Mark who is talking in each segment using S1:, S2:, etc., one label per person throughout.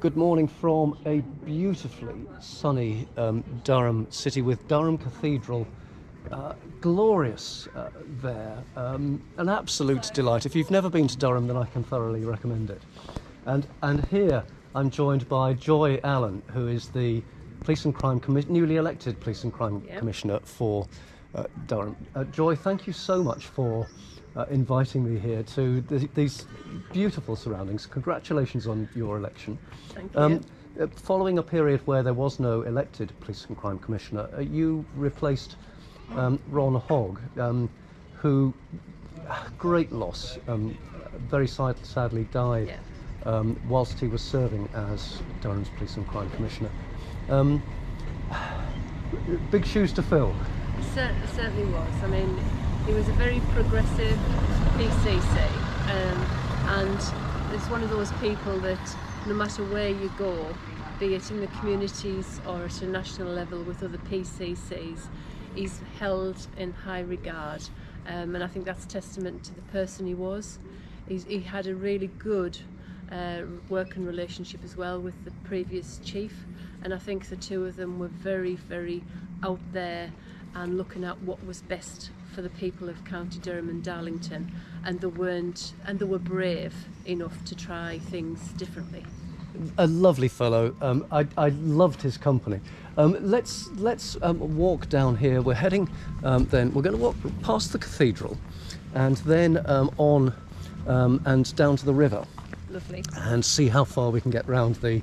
S1: Good morning from a beautifully sunny Durham city with Durham Cathedral. Glorious there. An absolute delight. If you've never been to Durham, then I can thoroughly recommend it. And here I'm joined by Joy Allen, who is the Police and Crime newly elected Police and Crime Commissioner for Durham. Joy, thank you so much for inviting me here to these beautiful surroundings. Congratulations on your election.
S2: Thank you.
S1: Following a period where there was no elected Police and Crime Commissioner, you replaced Ron Hogg, who, great loss, very sadly died whilst he was serving as Durham's Police and Crime Commissioner. Big shoes to fill.
S2: It certainly was. I mean, he was a very progressive PCC, and it's one of those people that no matter where you go, be it in the communities or at a national level with other PCCs, he's held in high regard, and I think that's testament to the person he was. He had a really good working relationship as well with the previous chief, and I think the two of them were very, very out there and looking at what was best for the people of County Durham and Darlington, and they were brave enough to try things differently.
S1: A lovely fellow. I loved his company. Let's walk down here. We're heading then we're going to walk past the cathedral and then on and down to the river.
S2: Lovely.
S1: And see how far we can get round the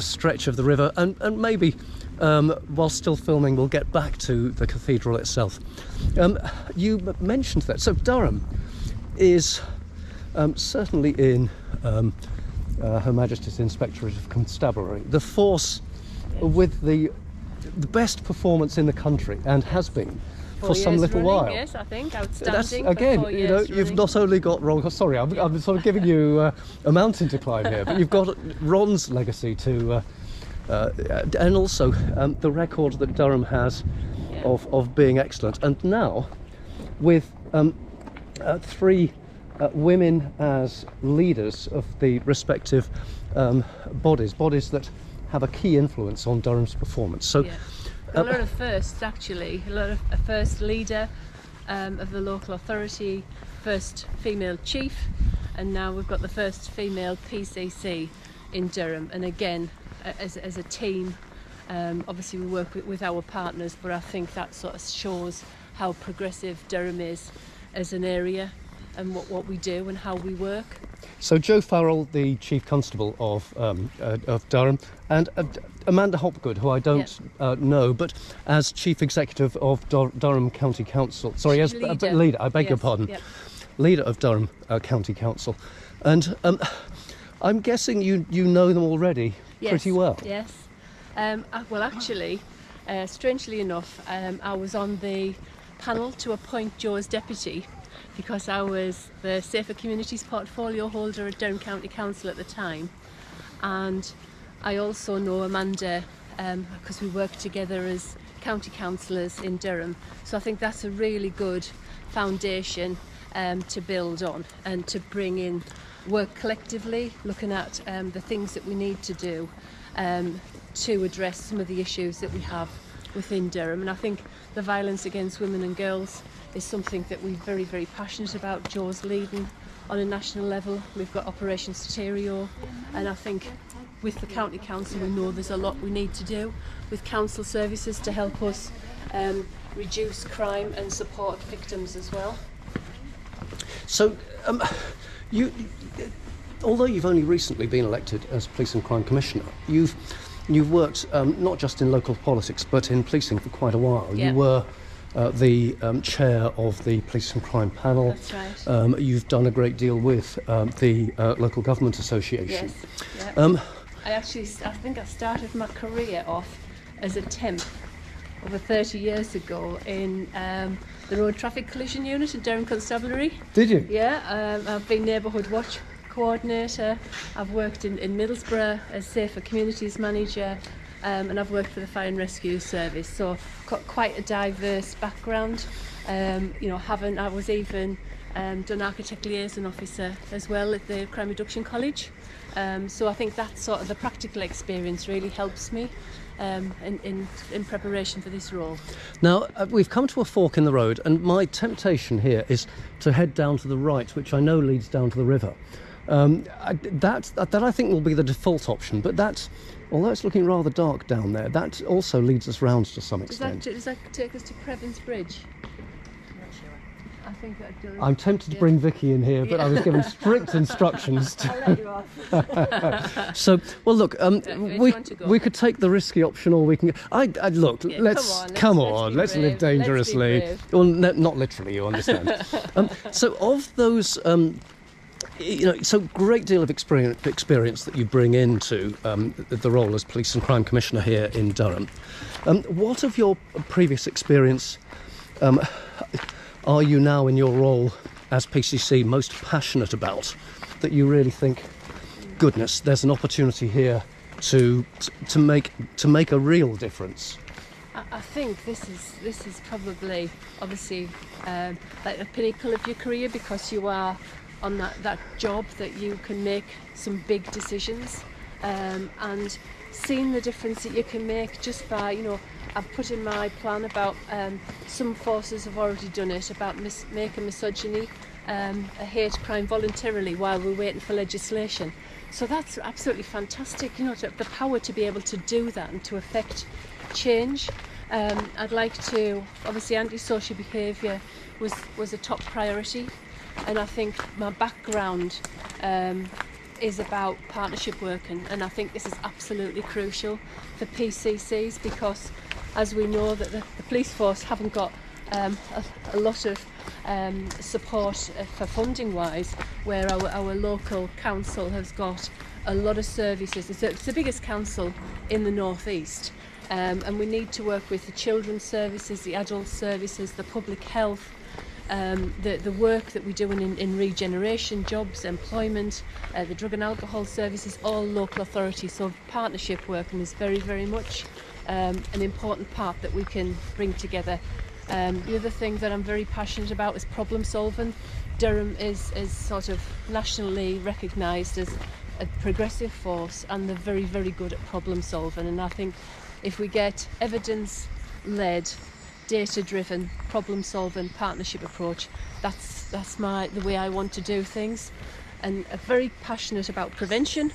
S1: stretch of the river, and maybe while still filming we'll get back to the cathedral itself. You mentioned that, so Durham is certainly in Her Majesty's Inspectorate of Constabulary, the force with the best performance in the country, and has been for some little while.
S2: Yes, I think outstanding.
S1: That's again, you know, you've not only got Ron. Sorry, I'm sort of giving you a mountain to climb here, but you've got Ron's legacy to, and also the record that Durham has of being excellent. And now, with three women as leaders of the respective bodies that have a key influence on Durham's performance. So.
S2: A lot of firsts, actually. A first leader of the local authority, first female chief, and now we've got the first female PCC in Durham. And again, as a team, obviously we work with our partners, but I think that sort of shows how progressive Durham is as an area, and what we do and how we work.
S1: So Joe Farrell, the Chief Constable of Durham, and Amanda Hopgood, who I don't know, but as Chief Executive of Durham County Council. Sorry, as leader. I beg your pardon. Yep. Leader of Durham County Council, and I'm guessing you know them already pretty well.
S2: Yes. Well, actually, strangely enough, I was on the panel to appoint Joe as deputy, because I was the SSAFA Communities portfolio holder at Durham County Council at the time, and I also know Amanda because we work together as county councillors in Durham. So I think that's a really good foundation to build on and to bring in, work collectively, looking at the things that we need to do to address some of the issues that we have within Durham. And I think the violence against women and girls is something that we're very, very passionate about. Joe's leading on a national level. We've got Operation Stereo, and I think with the County Council we know there's a lot we need to do with council services to help us reduce crime and support victims as well.
S1: So, although you've only recently been elected as Police and Crime Commissioner, you've worked not just in local politics but in policing for quite a while.
S2: Yeah.
S1: You were the chair of the Police and Crime Panel.
S2: That's right.
S1: You've done a great deal with the Local Government Association.
S2: Yes. Yeah. I think I started my career off as a temp over 30 years ago in the Road Traffic Collision Unit in Durham Constabulary.
S1: Did you?
S2: Yeah. I've been Neighbourhood Watch Coordinator. I've worked in Middlesbrough as SSAFA Communities Manager. And I've worked for the Fire and Rescue Service, so got quite a diverse background. I was even done architect liaison officer as well at the Crime Reduction College. So I think that sort of the practical experience really helps me in preparation for this role.
S1: Now, we've come to a fork in the road, and my temptation here is to head down to the right, which I know leads down to the river. That I think will be the default option, but that, although it's looking rather dark down there, that also leads us round to some extent.
S2: Does that take us to Crevens Bridge? I think that does.
S1: I'm tempted to bring Vicky in here, but I was given strict instructions.
S2: I'll let you off.
S1: So, well, look, we could take the risky option, or we can. Look.
S2: Yeah,
S1: Let's live dangerously. Well, not literally, you understand. So, of those, so great deal of experience that you bring into the role as Police and Crime Commissioner here in Durham. What of your previous experience are you now in your role as PCC most passionate about, that you really think, goodness, there's an opportunity here to make a real difference?
S2: I think this is probably obviously like the pinnacle of your career, because you are on that job that you can make some big decisions, and seeing the difference that you can make just by, I've put in my plan about some forces have already done it, about making misogyny a hate crime voluntarily while we're waiting for legislation. So that's absolutely fantastic, to have the power to be able to do that and to affect change. I'd like to, obviously antisocial behaviour was a top priority, and I think my background is about partnership work, and I think this is absolutely crucial for PCCs, because as we know that the police force haven't got a lot of support for funding wise, where our local council has got a lot of services. It's the biggest council in the northeast, and we need to work with the children's services, the adult services, the public health, the work that we're doing in regeneration, jobs, employment, the drug and alcohol services, all local authorities. So partnership working is very, very much an important part that we can bring together. The other thing that I'm very passionate about is problem solving. Durham is sort of nationally recognised as a progressive force, and they're very, very good at problem solving. And I think if we get evidence-led, data-driven, problem-solving, partnership approach, that's the way I want to do things. And I'm very passionate about prevention.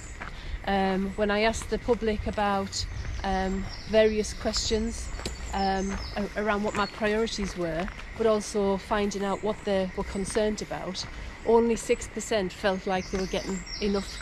S2: When I asked the public about various questions around what my priorities were, but also finding out what they were concerned about, only 6% felt like they were getting enough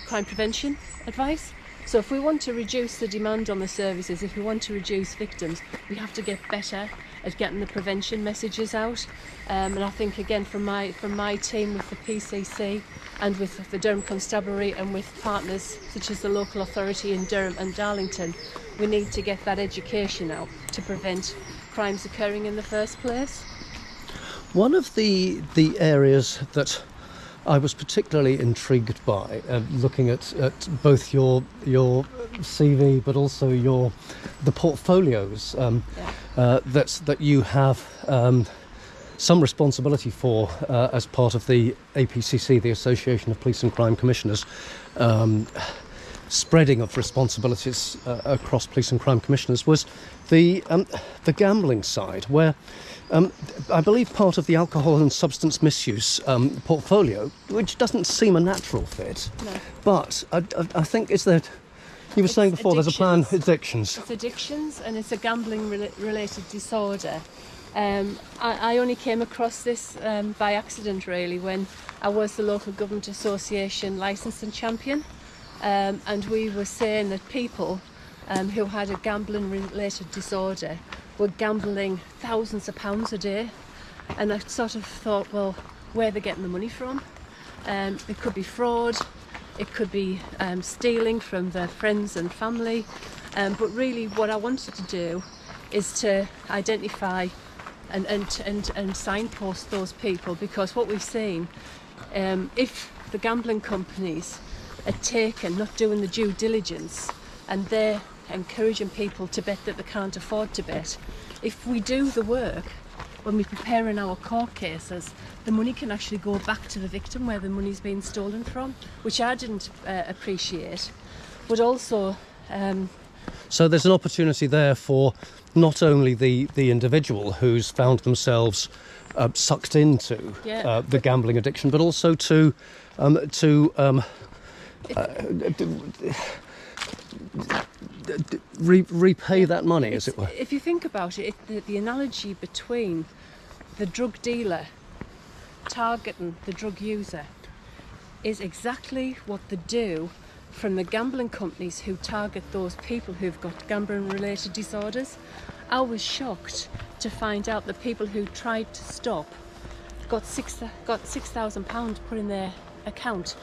S2: crime prevention advice. So if we want to reduce the demand on the services, if we want to reduce victims, we have to get better at getting the prevention messages out. And I think, again, from my team with the PCC and with the Durham Constabulary and with partners such as the local authority in Durham and Darlington, we need to get that education out to prevent crimes occurring in the first place.
S1: One of the areas that I was particularly intrigued by, looking at both your CV, but also the portfolios that you have some responsibility for as part of the APCC, the Association of Police and Crime Commissioners, spreading of responsibilities across police and crime commissioners, was the gambling side, where I believe part of the alcohol and substance misuse portfolio, which doesn't seem a natural fit, no. But I think it's that you were saying before there's a plan. Addictions. It's
S2: addictions, and it's a gambling related disorder. I only came across this by accident, really, when I was the local government association licensing champion, and we were saying that people who had a gambling related disorder were gambling thousands of pounds a day, and I sort of thought, well, where are they getting the money from? It could be fraud, it could be stealing from their friends and family, but really what I wanted to do is to identify and signpost those people, because what we've seen, if the gambling companies are taken not doing the due diligence and they're encouraging people to bet that they can't afford to bet, if we do the work when we're preparing our court cases, the money can actually go back to the victim where the money's been stolen from, which I didn't appreciate. But also...
S1: So there's an opportunity there for not only the individual who's found themselves sucked into the gambling addiction, but also to repay that money, as it were.
S2: If you think about it, the analogy between the drug dealer targeting the drug user is exactly what they do from the gambling companies who target those people who've got gambling related disorders. I was shocked to find out that people who tried to stop got £6,000 put in their account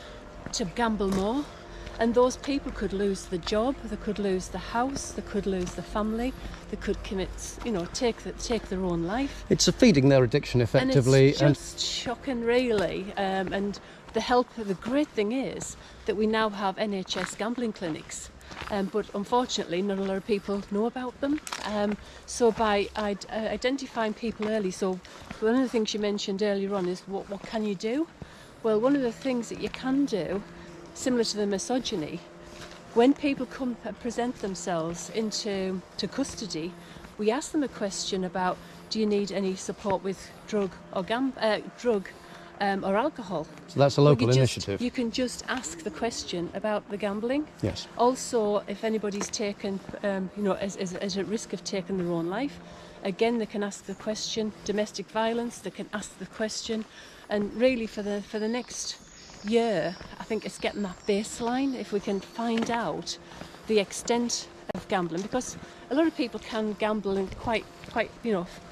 S2: to gamble more, and those people could lose the job, they could lose the house, they could lose the family, they could commit, take their own life.
S1: It's feeding their addiction effectively,
S2: and it's just shocking, really. And the great thing is that we now have NHS gambling clinics, but unfortunately not a lot of people know about them. So by identifying people early, so one of the things you mentioned earlier on is what can you do? Well, one of the things that you can do, similar to the misogyny, when people come and present themselves into custody, we ask them a question about, do you need any support with drug or alcohol?
S1: So that's a local initiative.
S2: You can just ask the question about the gambling.
S1: Yes.
S2: Also, if anybody's taken, is at risk of taking their own life, again they can ask the question. Domestic violence, they can ask the question, and really for the next year, I think it's getting that baseline. If we can find out the extent of gambling, because a lot of people can gamble in quite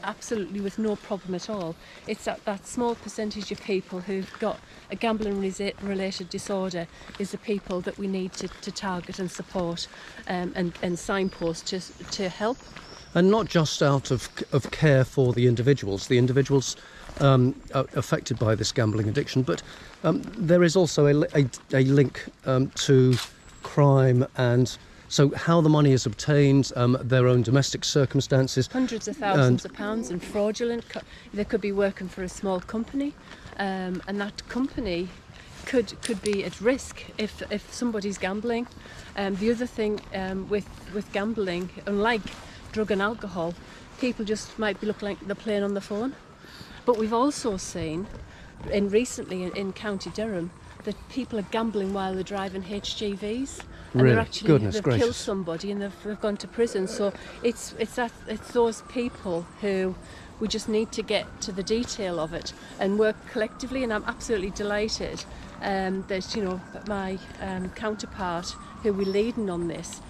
S2: absolutely with no problem at all. It's that small percentage of people who've got a gambling related disorder is the people that we need to target and support and signpost to help.
S1: And not just out of care for the individuals affected by this gambling addiction, but there is also a link to crime, and so how the money is obtained, their own domestic circumstances.
S2: Hundreds of thousands of pounds in fraudulent. They could be working for a small company, and that company could be at risk if somebody's gambling. The other thing with gambling, unlike drug and alcohol, people just might be looking like they're playing on the phone. But we've also seen recently in County Durham that people are gambling while they're driving HGVs, and
S1: really?
S2: they've killed somebody and they've gone to prison. So it's those people who we just need to get to the detail of it and work collectively. And I'm absolutely delighted that my counterpart who we're leading on this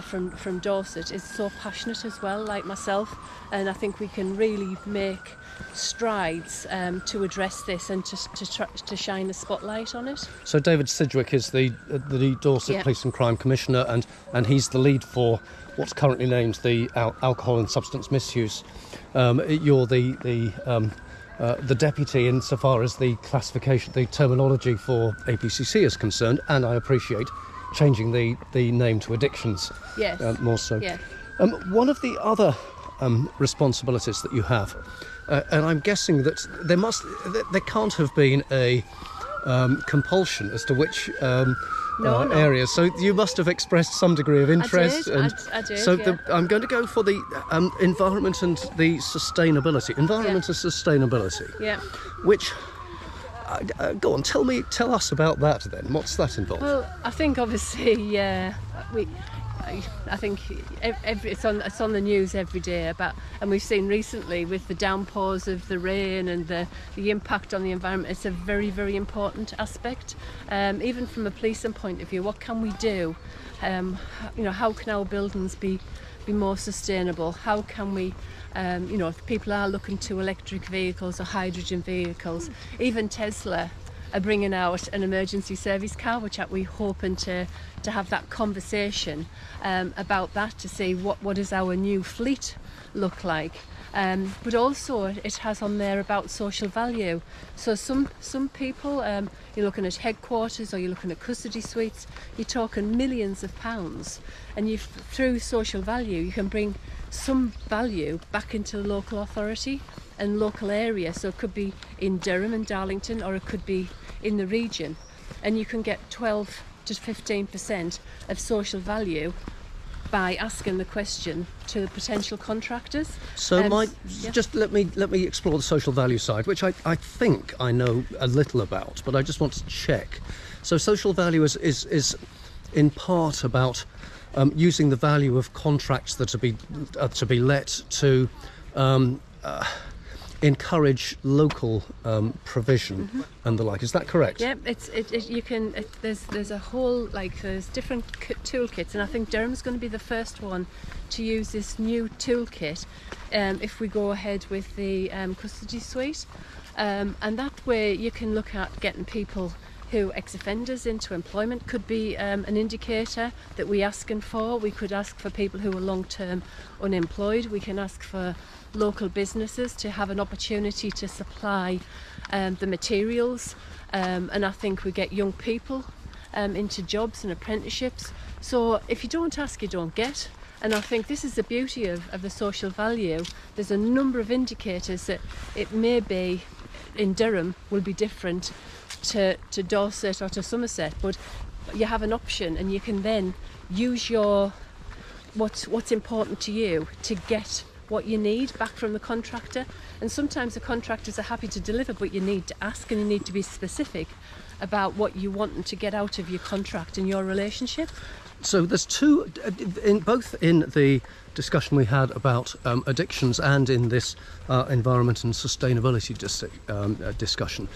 S2: from Dorset is so passionate as well, like myself, and I think we can really make strides to address this and to shine a spotlight on it.
S1: So David Sidgwick is the Dorset Police and Crime Commissioner, and he's the lead for what's currently named the alcohol and substance misuse. You're the deputy insofar as the classification, the terminology for APCC is concerned, and I appreciate changing the name to addictions.
S2: Yes.
S1: More so.
S2: Yeah.
S1: One of the other responsibilities that you have, and I'm guessing that there can't have been a compulsion as to which
S2: No.
S1: areas. So you must have expressed some degree of interest.
S2: I did.
S1: So
S2: yeah.
S1: I'm going to go for the environment and the sustainability. Environment and sustainability.
S2: Yeah.
S1: Which, go on, tell us about that then. What's that involved?
S2: Well, I think obviously I think it's on the news every day and we've seen recently with the downpours of the rain and the impact on the environment. It's a very, very important aspect. Even from a policing point of view, what can we do? How can our buildings be more sustainable? How can we, if people are looking to electric vehicles or hydrogen vehicles, even Tesla are bringing out an emergency service car, which we're hoping to have that conversation about that, to see what does our new fleet look like. But also it has on there about social value. So some people, you're looking at headquarters or you're looking at custody suites, you're talking millions of pounds, and through social value you can bring some value back into the local authority and local area. So it could be in Durham and Darlington, or it could be in the region, and you can get 12 to 15% of social value by asking the question to the potential contractors.
S1: So just let me explore the social value side, which I think I know a little about, but I just want to check. So social value is in part about using the value of contracts that are to be let to encourage local provision and the like. Is that correct?
S2: Yeah, there's a whole, there's different toolkits, and I think Durham's going to be the first one to use this new toolkit if we go ahead with the custody suite, and that way you can look at getting people who ex-offenders into employment. Could be an indicator that we're asking for. We could ask for people who are long-term unemployed. We can ask for local businesses to have an opportunity to supply the materials, and I think we get young people into jobs and apprenticeships. So if you don't ask, you don't get. And I think this is the beauty of the social value. There's a number of indicators that it may be in Durham will be different to Dorset or to Somerset, but you have an option, and you can then use what's important to you to get what you need back from the contractor. And sometimes the contractors are happy to deliver, but you need to ask, and you need to be specific about what you want to get out of your contract and your relationship.
S1: So there's two, both in the discussion we had about addictions and in this environment and sustainability discussion.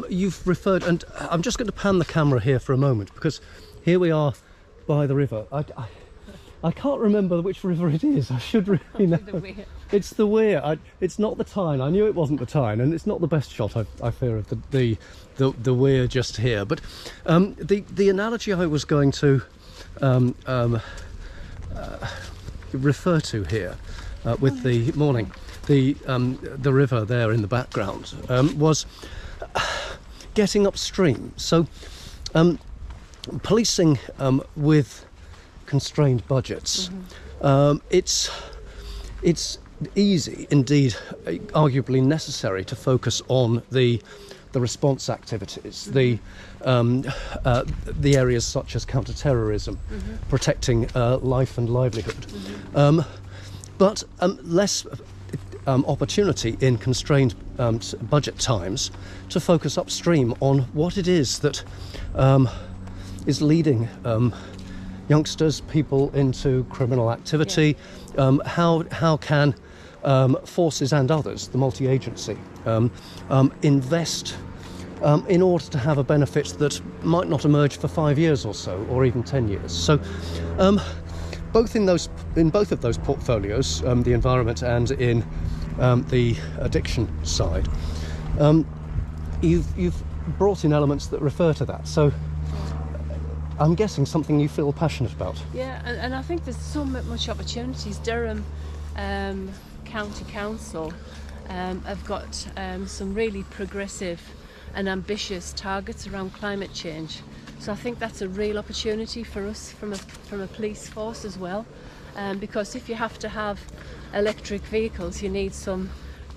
S1: You've referred, and I'm just going to pan the camera here for a moment, because here we are by the river. I can't remember which river it is. I should really know. It's the Wear. It's not the Tyne. I knew it wasn't the Tyne, and it's not the best shot, I fear, of the Wear just here. But the analogy I was going to refer to here with the morning, the river there in the background, was getting upstream. So policing with constrained budgets, it's easy, indeed arguably necessary, to focus on the response activities, the areas such as counter-terrorism, protecting life and livelihood, but less opportunity in constrained budget times to focus upstream on what it is that is leading youngsters, people into criminal activity. How can forces and others, the multi-agency, invest in order to have a benefit that might not emerge for 5 years or so, or even 10 years. So in both of those portfolios, the environment and in the addiction side, you've brought in elements that refer to that. So I'm guessing something you feel passionate about.
S2: Yeah, and I think there's so much opportunities. Durham County Council have got some really progressive and ambitious targets around climate change. So I think that's a real opportunity for us from a police force as well, because if you have to have electric vehicles, you need some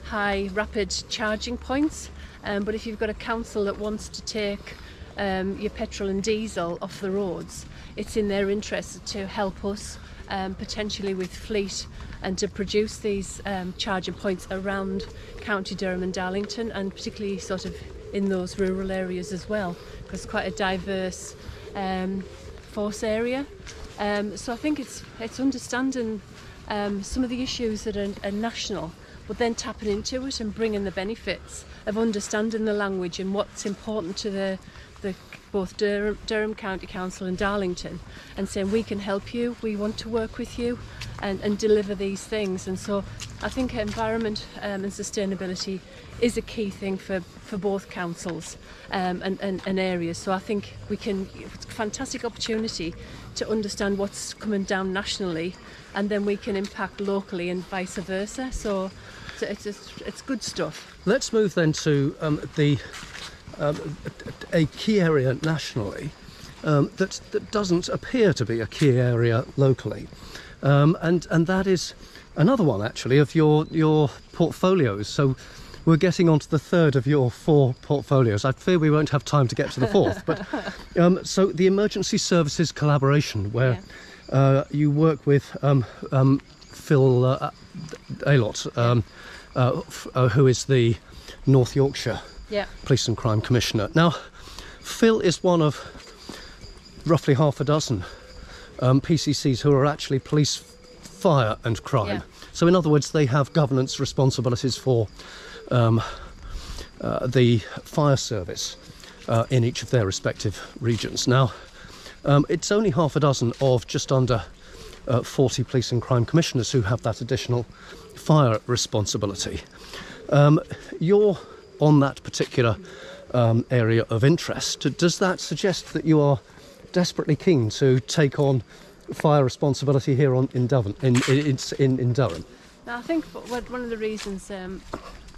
S2: high rapid charging points, but if you've got a council that wants to take your petrol and diesel off the roads, it's in their interest to help us potentially with fleet and to produce these charging points around County Durham and Darlington, and particularly sort of in those rural areas as well, because it's quite a diverse force area. So I think it's understanding some of the issues that are national, but then tapping into it and bringing the benefits of understanding the language and what's important to the both Durham County Council and Darlington, and saying we can help you, we want to work with you and deliver these things. And so I think environment and sustainability is a key thing for both councils and areas. So I think it's a fantastic opportunity to understand what's coming down nationally, and then we can impact locally and vice versa. So it's good stuff.
S1: Let's move then to a key area nationally that doesn't appear to be a key area locally, and that is another one actually of your portfolios. So we're getting on to the third of your 4 portfolios. I fear we won't have time to get to the fourth. But so the emergency services collaboration, where you work with Phil Aylott, who is the North Yorkshire Police and Crime Commissioner. Now, Phil is one of roughly half a dozen PCCs who are actually police, fire and crime. So in other words, they have governance responsibilities for the fire service in each of their respective regions. Now, it's only half a dozen of just under 40 police and crime commissioners who have that additional fire responsibility. You're on that particular area of interest. Does that suggest that you are desperately keen to take on fire responsibility here in Durham?
S2: Now, I think one of the reasons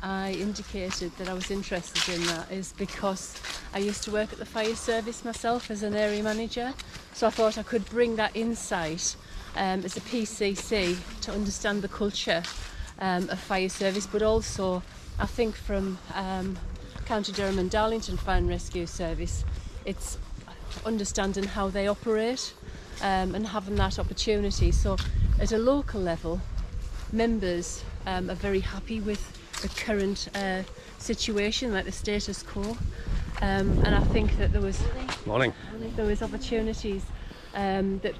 S2: I indicated that I was interested in that is because I used to work at the fire service myself as an area manager, so I thought I could bring that insight as a PCC to understand the culture of fire service, but also I think from County Durham and Darlington Fire and Rescue Service, it's understanding how they operate and having that opportunity. So at a local level, members are very happy with the current situation, like the status quo, and I think that there was opportunities that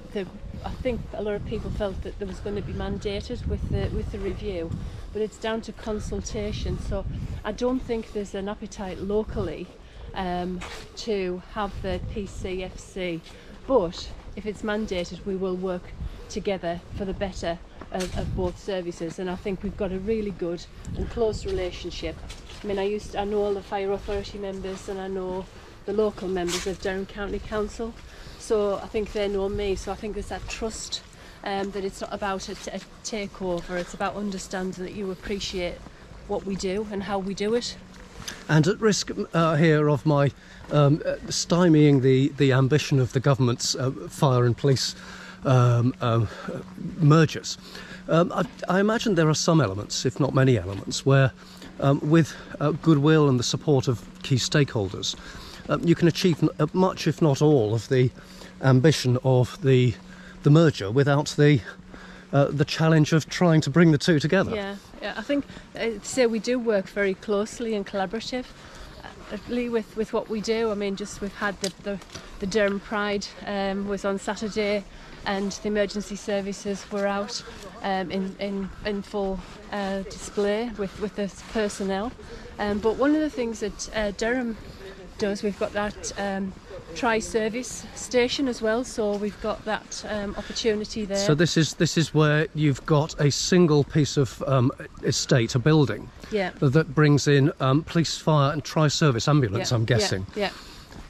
S2: I think a lot of people felt that there was going to be mandated with the review, but it's down to consultation. So I don't think there's an appetite locally to have the PCFC, but if it's mandated, we will work together for the better of both services, and I think we've got a really good and close relationship. I mean, I know all the fire authority members, and I know the local members of Durham County Council, so I think they know me. So I think there's that trust that it's not about a takeover, it's about understanding that you appreciate what we do and how we do it.
S1: And at risk here of my stymieing the ambition of the government's fire and police mergers, I imagine there are some elements, if not many elements, where with goodwill and the support of key stakeholders, you can achieve much, if not all, of the ambition of the merger without the challenge of trying to bring the two together.
S2: Yeah, I think we do work very closely and collaboratively with what we do. I mean, just we've had the Durham Pride was on Saturday, and the emergency services were out in full display with the personnel. But one of the things that Durham does, we've got that tri-service station as well, so we've got that opportunity there.
S1: So this is where you've got a single piece of estate, a building, that brings in police, fire and tri-service ambulance, I'm guessing.
S2: Yeah.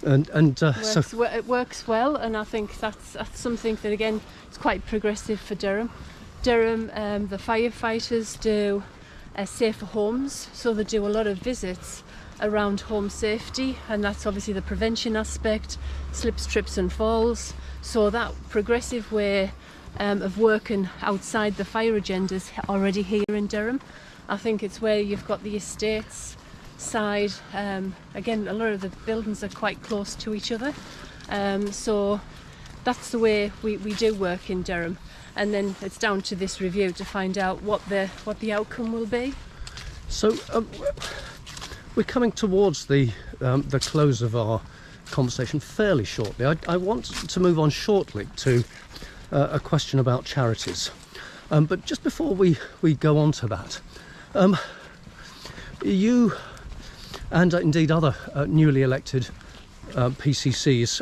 S1: And
S2: it works well, and I think that's something that, again, is quite progressive for Durham. Durham, the firefighters do safer homes, so they do a lot of visits around home safety, and that's obviously the prevention aspect, slips, trips and falls. So that progressive way of working outside the fire agenda is already here in Durham. I think it's where you've got the estates side. Again, a lot of the buildings are quite close to each other, so that's the way we do work in Durham. And then it's down to this review to find out what the outcome will be.
S1: So we're coming towards the close of our conversation fairly shortly. I want to move on shortly to a question about charities, but just before we go on to that, you and indeed other newly elected PCCs,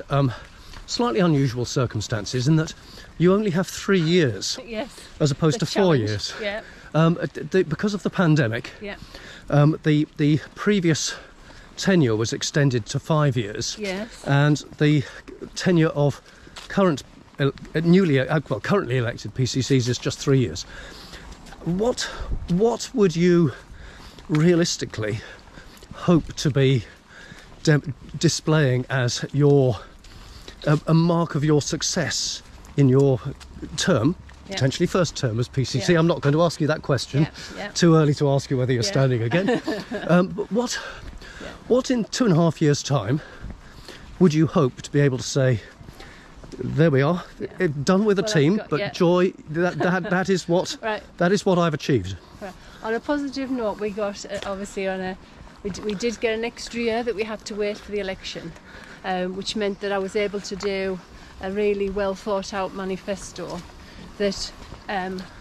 S1: slightly unusual circumstances in that you only have 3 years, as opposed to 4 years.
S2: Yeah.
S1: Because of the pandemic, the previous tenure was extended to 5 years, and the tenure of currently elected PCCs is just 3 years. What would you realistically hope to be displaying as a mark of your success in your term, potentially first term as PCC.
S2: Yeah.
S1: I'm not going to ask you that question.
S2: Yeah.
S1: Too early to ask you whether you're
S2: Yeah.
S1: standing again. But what in 2.5 years' time would you hope to be able to say, there we are, done with a team, but Joy, that is what
S2: Right.
S1: that is what I've achieved.
S2: Right. On a positive note, we got obviously we did get an extra year that we had to wait for the election, which meant that I was able to do a really well thought out manifesto that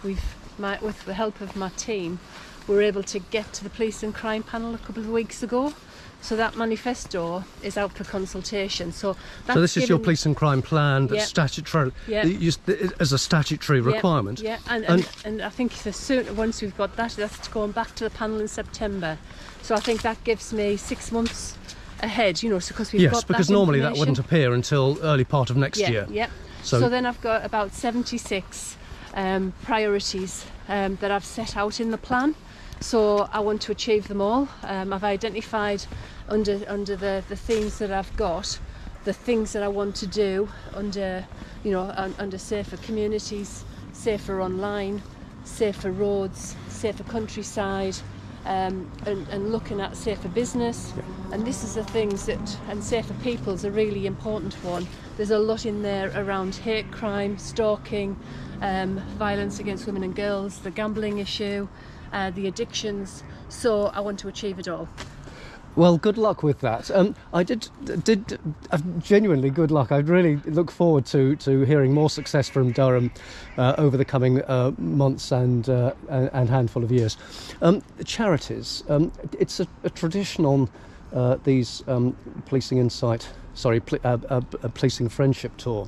S2: with the help of my team, we were able to get to the police and crime panel a couple of weeks ago. So that manifesto is out for consultation. So
S1: this is your police and crime plan that's statutory, as a statutory requirement.
S2: Yeah, and I think once we've got that, that's going back to the panel in September. So I think that gives me 6 months ahead, you know, because we've got that
S1: because normally that
S2: information.
S1: wouldn't appear until early part of next year.
S2: Yeah. So then I've got about 76 priorities that I've set out in the plan. So I want to achieve them all. I've identified under the themes that I've got, the things that I want to do under safer communities, safer online, safer roads, safer countryside, and looking at safer business. And this is the things and safer people is a really important one. There's a lot in there around hate crime, stalking, violence against women and girls, the gambling issue, the addictions. So I want to achieve it all.
S1: Well, good luck with that. I did genuinely good luck. I really look forward to hearing more success from Durham over the coming months and handful of years. Charities. It's a tradition on these policing policing friendship tour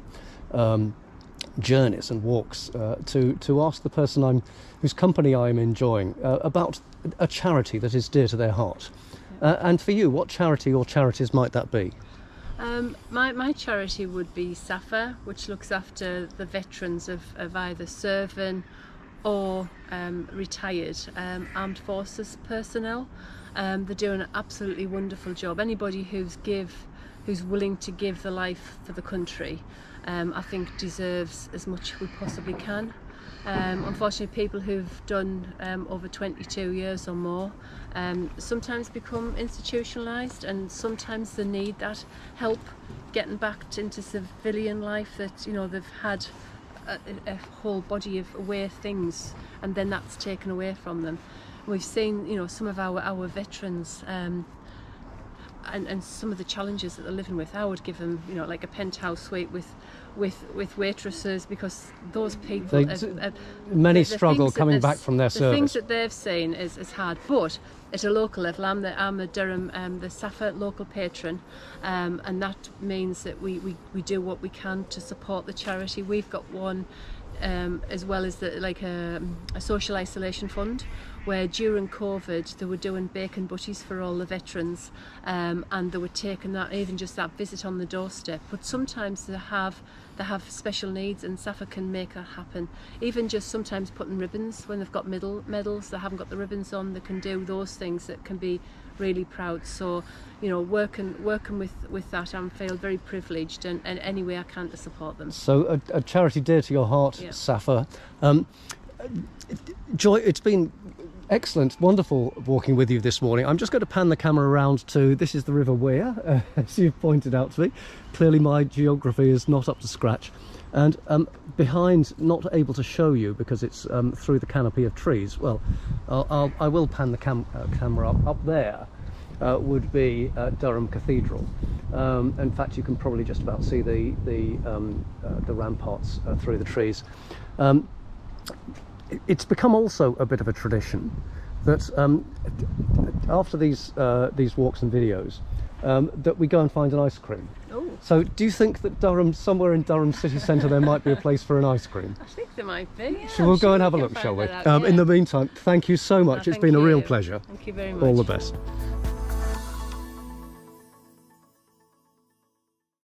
S1: journeys and walks to ask the person whose company I am enjoying about a charity that is dear to their heart. And for you, what charity or charities might that be?
S2: My charity would be SSAFA, which looks after the veterans of either serving or retired armed forces personnel. They're doing an absolutely wonderful job. Anybody who's willing to give their life for the country, I think deserves as much as we possibly can. Unfortunately, people who've done over 22 years or more sometimes become institutionalised, and sometimes they need that help getting back into civilian life, that they've had a whole body of aware things and then that's taken away from them. We've seen some of our veterans and some of the challenges that they're living with. I would give them like a penthouse suite with waitresses, because those people
S1: many struggle coming back from their service.
S2: The things that they've seen is hard, but at a local level, I'm the Durham the SSAFA local patron, and that means that we do what we can to support the charity. We've got one as well as a social isolation fund, where during COVID they were doing bacon butties for all the veterans, and they were taking that, even just that visit on the doorstep. But sometimes they have special needs, and SSAFA can make that happen. Even just sometimes putting ribbons when they've got medals, they haven't got the ribbons on, they can do those things that can be really proud. So working with that, I feel very privileged, and any way I can to support them.
S1: So a charity dear to your heart, SSAFA. Joy, it's been excellent, wonderful walking with you this morning. I'm just going to pan the camera around to, this is the River Wear, as you've pointed out to me. Clearly my geography is not up to scratch. And behind, not able to show you because it's through the canopy of trees, well, I will pan the camera up there. Would be Durham Cathedral. In fact, you can probably just about see the ramparts through the trees. It's become also a bit of a tradition that after these walks and videos, that we go and find an ice cream.
S2: Oh.
S1: So do you think that somewhere in Durham city centre there might be a place for an ice cream?
S2: I think there might be. Yeah,
S1: so we'll go and have a look, shall we? In the meantime, thank you so much. It's been a real pleasure.
S2: Thank you very much.
S1: All the best.